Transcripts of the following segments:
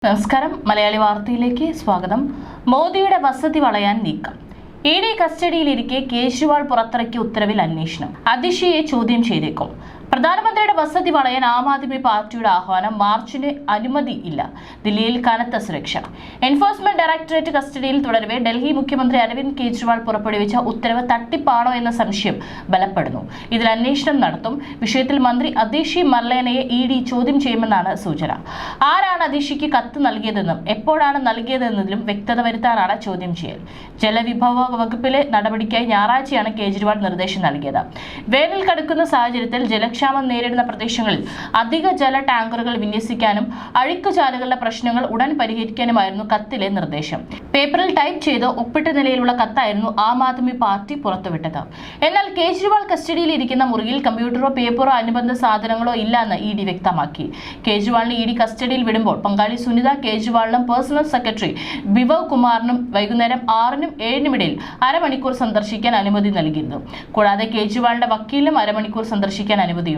നമസ്കാരം. മലയാളി വാർത്തയിലേക്ക് സ്വാഗതം. മോദിയുടെ വസതി വളയാൻ നീക്കം. ഇഡി കസ്റ്റഡിയിലിരിക്കെ കേജ്രിവാൾ പുറത്തിറക്കിയ ഉത്തരവിൽ അന്വേഷണം. അതിഷിയെ ചോദ്യം ചെയ്തേക്കും. പ്രധാനമന്ത്രിയുടെ വസതി വളയാൻ ആം ആദ്മി പാർട്ടിയുടെ ആഹ്വാനം. മാർച്ചിന് അനുമതി ഇല്ല. ദില്ലിയിൽ കനത്ത സുരക്ഷ. എൻഫോഴ്സ്മെന്റ് ഡയറക്ടറേറ്റ് കസ്റ്റഡിയിൽ തുടരവെ ഡൽഹി മുഖ്യമന്ത്രി അരവിന്ദ് കെജ്രിവാൾ പുറപ്പെടുവിച്ച ഉത്തരവ് തട്ടിപ്പാണോ എന്ന സംശയം ബലപ്പെടുന്നു. ഇതിൽ അന്വേഷണം നടത്തും. വിഷയത്തിൽ മന്ത്രി അതിഷി മർലേനയെ ഇഡി ചോദ്യം ചെയ്യുമെന്നാണ് സൂചന. ആരാണ് അതിഷിക്ക് കത്ത് നൽകിയതെന്നും എപ്പോഴാണ് നൽകിയതെന്നതിലും വ്യക്തത വരുത്താനാണ് ചോദ്യം ചെയ്യൽ. ജലവിഭവ വകുപ്പിലെ നടപടിക്കായി ഞായറാഴ്ചയാണ് കേജ്രിവാൾ നിർദ്ദേശം നൽകിയത്. വേനൽ കടുക്കുന്ന സാഹചര്യത്തിൽ ജലക്ഷാമം നേരിടുന്ന പ്രദേശങ്ങളിൽ അധിക ജല ടാങ്കറുകൾ വിന്യസിക്കാനും അഴുക്കുചാലുകളുടെ പ്രശ്നങ്ങൾ ഉടൻ പരിഹരിക്കാനുമായിരുന്നു കത്തിലെ നിർദ്ദേശം. പേപ്പറിൽ ടൈപ്പ് ചെയ്ത് ഒപ്പിട്ട നിലയിലുള്ള കത്തായിരുന്നു ആം ആദ്മി പാർട്ടി പുറത്തുവിട്ടത്. എന്നാൽ കേജ്രിവാൾ കസ്റ്റഡിയിൽ ഇരിക്കുന്ന മുറിയിൽ കമ്പ്യൂട്ടറോ പേപ്പറോ അനുബന്ധ സാധനങ്ങളോ ഇല്ലെന്ന് ഇഡി വ്യക്തമാക്കി. കേജ്രിവാളിനെ ഇഡി കസ്റ്റഡിയിൽ വിടുമ്പോൾ പങ്കാളി സുനിത കേജ്രിവാളിനും പേഴ്സണൽ സെക്രട്ടറി ബിഭവ് കുമാറിനും വൈകുന്നേരം 6-നും 7-നും ഇടയിൽ അരമണിക്കൂർ സന്ദർശിക്കാൻ അനുമതി നൽകിയിരുന്നു. കൂടാതെ കേജ്രിവാളിന്റെ വക്കീലിനും അരമണിക്കൂർ സന്ദർശിക്കാൻ അനുമതിയുണ്ട്.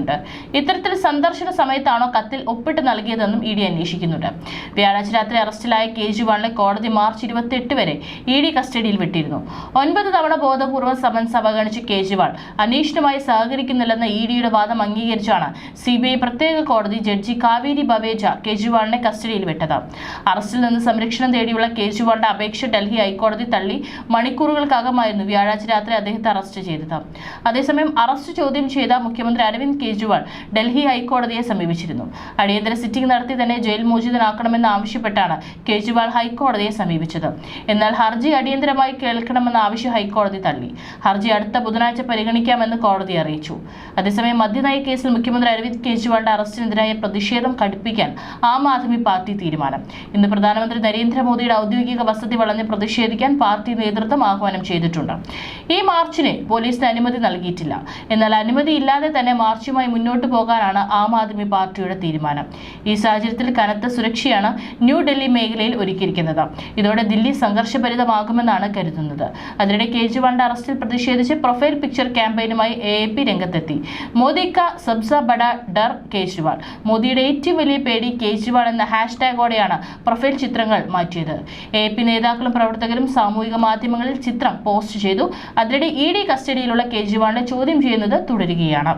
ഇത്തരത്തിൽ സന്ദർശന സമയത്താണോ കത്തിൽ ഒപ്പിട്ട് നൽകിയതെന്നും ഇഡി അന്വേഷിക്കുന്നുണ്ട്. വ്യാഴാഴ്ച രാത്രി അറസ്റ്റിലായ കേജ്രിവാളിനെ കോടതി മാർച്ച് 28 വരെ ഇഡി കസ്റ്റഡിയിൽ വിട്ടിരുന്നു. 9 തവണ ബോധപൂർവ്വം സമൻസ് അവഗണിച്ച കേജ്രിവാൾ അന്വേഷണവുമായി സഹകരിക്കുന്നില്ലെന്ന ഇഡിയുടെ വാദം അംഗീകരിച്ചാണ് സിബിഐ പ്രത്യേക കോടതി ജഡ്ജി കാവേരി ബവേജ കേജ്രിവാളിനെ കസ്റ്റഡിയിൽ വിട്ടത്. അറസ്റ്റിൽ നിന്ന് സംരക്ഷണം തേടിയുള്ള കേജ്രിവാളിന്റെ അപേക്ഷ ഡൽഹി ഹൈക്കോടതി തള്ളി. മണിക്കൂറുകൾക്കകമായിരുന്നു വ്യാഴാഴ്ച രാത്രി അദ്ദേഹത്തെ അറസ്റ്റ് ചെയ്തത്. അതേസമയം അറസ്റ്റ് ചോദ്യം ചെയ്ത മുഖ്യമന്ത്രി അരവിന്ദ് കെജ്രിവാൾ ഡൽഹി ഹൈക്കോടതിയെ സമീപിച്ചിരുന്നു. അടിയന്തര സിറ്റിംഗ് നടത്തി തന്നെ ജയിൽ മോചിതനാക്കണമെന്ന് ആവശ്യപ്പെട്ടാണ് കേജ്രിവാൾ ഹൈക്കോടതിയെ സമീപിച്ചത്. എന്നാൽ ഹർജി അടിയന്തരമായി കേൾക്കണമെന്ന ആവശ്യം ഹൈക്കോടതി തള്ളി. ഹർജി അടുത്ത ബുധനാഴ്ച പരിഗണിക്കാമെന്ന് കോടതി അറിയിച്ചു. അതേസമയം മദ്യനയ കേസിൽ മുഖ്യമന്ത്രി അരവിന്ദ് കെജ്രിവാളിന്റെ അറസ്റ്റിനെതിരായ പ്രതിഷേധം കടുപ്പിക്കാൻ ആം ആദ്മി പാർട്ടി തീരുമാനം. ഇന്ന് പ്രധാനമന്ത്രി നരേന്ദ്രമോദിയുടെ ഔദ്യോഗിക വസതി വളഞ്ഞ് പ്രതിഷേധിക്കാൻ പാർട്ടി നേതൃത്വം ആഹ്വാനം ചെയ്തിട്ടുണ്ട്. ഈ മാർച്ചിന് പോലീസിന് അനുമതി നൽകിയിട്ടില്ല. എന്നാൽ അനുമതിയില്ലാതെ തന്നെ മാർച്ചുമായി മുന്നോട്ട് പോകാനാണ് ആം ആദ്മി പാർട്ടിയുടെ തീരുമാനം. ഈ സാഹചര്യത്തിൽ കനത്ത സുരക്ഷയാണ് ന്യൂഡൽഹി മേഖലയിൽ ഒരുക്കിയിരിക്കുന്നത്. ഇതോടെ ദില്ലി സംഘർഷഭരിതമാകുമെന്നാണ് കരുതുന്നത്. അതിനിടെ കേജ്രിവാളിന്റെ അറസ്റ്റിൽ പ്രതിഷേധിച്ച് പ്രൊഫൈൽ പിക്ചർ ക്യാമ്പയിനുമായി AAP രംഗത്തെത്തി. മോദി കാ സബ്സെ ബഡാ ഡർ കേജ്രിവാൾ, മോദിയുടെ ഏറ്റവും വലിയ പേടി കേജ്രിവാൾ എന്ന ഹാഷ്ടാഗോടെയാണ് പ്രൊഫൈൽ ചിത്രങ്ങൾ മാറ്റിയത്. AAP നേതാക്കളും പ്രവർത്തകരും സാമൂഹിക മാധ്യമങ്ങളിൽ ചിത്രം പോസ്റ്റ് ചെയ്തു. അതിനിടെ ഇഡി കസ്റ്റഡിയിലുള്ള കേജ്രിവാളിനെ ചോദ്യം ചെയ്യുന്നത് തുടരുകയാണ്.